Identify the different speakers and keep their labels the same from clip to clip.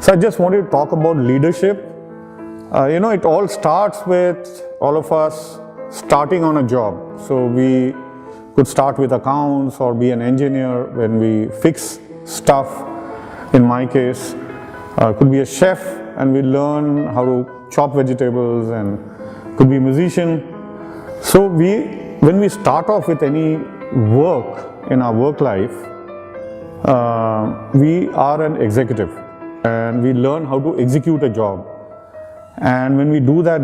Speaker 1: So I just wanted to talk about leadership. It all starts with all of us starting on a job. So we could start with accounts or be an engineer when we fix stuff. In my case, could be a chef and we learn how to chop vegetables, and could be a musician. So when we start off with any work in our work life, we are an executive and we learn how to execute a job. And when we do that,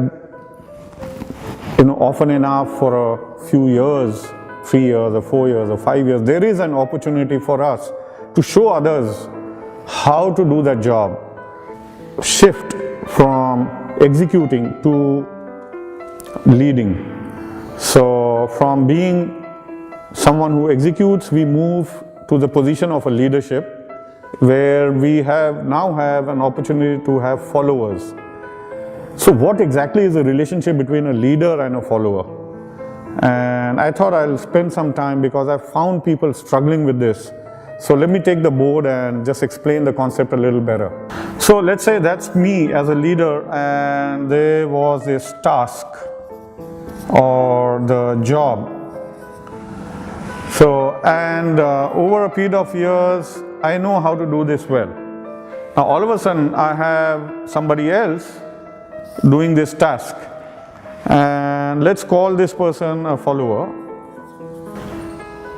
Speaker 1: often enough for a few years, 3 years or 4 years or 5 years, there is an opportunity for us to show others how to do that job. Shift from executing to leading. So from being someone who executes, we move to the position of a leadership where we now have an opportunity to have followers. So what exactly is the relationship between a leader and a follower? And I thought I'll spend some time because I found people struggling with this. So let me take the board and just explain the concept a little better. So let's say that's me as a leader, and there was this task or the job. So, over a period of years, I know how to do this well. Now all of a sudden I have somebody else doing this task, and let's call this person a follower.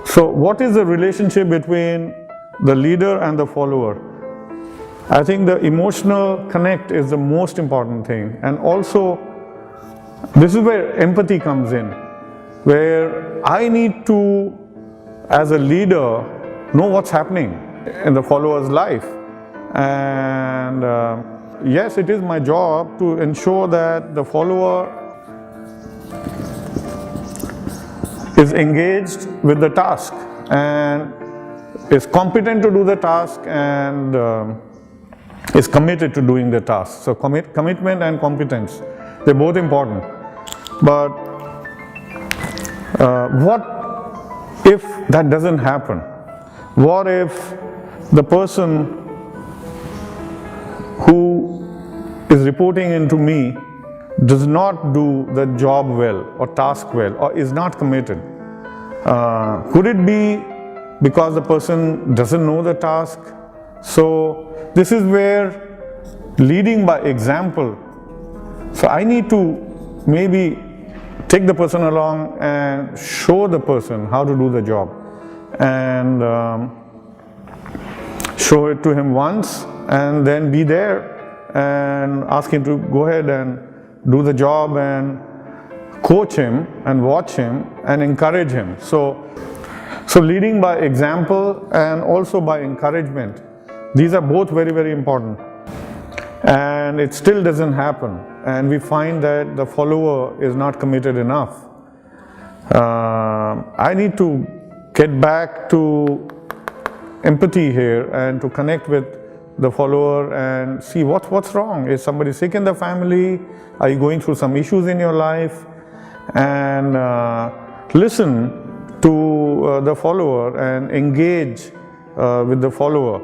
Speaker 1: So what is the relationship between the leader and the follower? I think the emotional connect is the most important thing, and also this is where empathy comes in, where I need to, as a leader, know what's happening in the follower's life. And yes, it is my job to ensure that the follower is engaged with the task and is competent to do the task and is committed to doing the task. So commitment and competence, they're both important. But what if that doesn't happen? What if the person who is reporting into me does not do the job well or task well or is not committed? Could it be because the person doesn't know the task? So this is where leading by example. So I need to maybe take the person along and show the person how to do the job, and show it to him once, and then be there and ask him to go ahead and do the job, and coach him and watch him and encourage him. So leading by example and also by encouragement, these are both very, very important. And it still doesn't happen, and we find that the follower is not committed enough. I need to get back to empathy here and to connect with the follower and see what's wrong. Is somebody sick in the family? Are you going through some issues in your life? And listen to the follower and engage with the follower.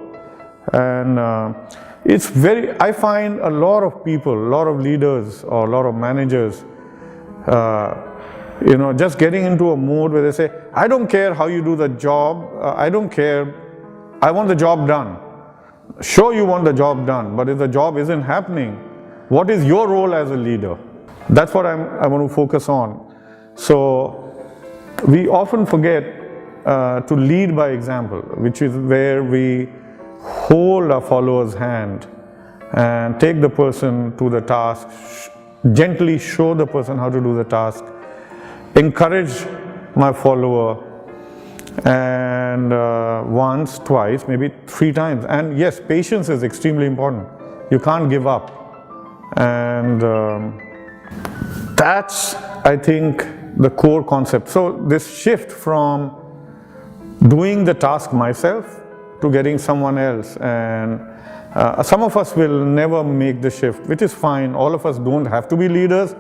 Speaker 1: And I find a lot of people, a lot of leaders or a lot of managers, just getting into a mode where they say, I don't care how you do the job, I don't care, I want the job done. Sure, you want the job done, but if the job isn't happening, what is your role as a leader? That's what I want to focus on. So we often forget to lead by example, which is where we hold our follower's hand and take the person to the task, gently show the person how to do the task, encourage my follower, and once, twice, maybe 3 times. And yes, patience is extremely important. You can't give up. And that's, I think, the core concept. So this shift from doing the task myself to getting someone else, and some of us will never make the shift, which is fine. All of us don't have to be leaders,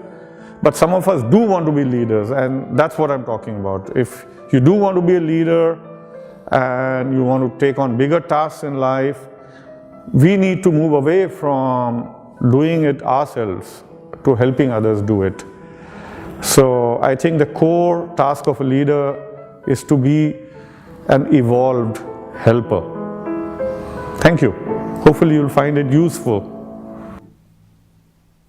Speaker 1: but some of us do want to be leaders, and that's what I'm talking about. If you do want to be a leader and you want to take on bigger tasks in life, we need to move away from doing it ourselves to helping others do it. So I think the core task of a leader is to be an evolved helper. Thank you. Hopefully you'll find it useful.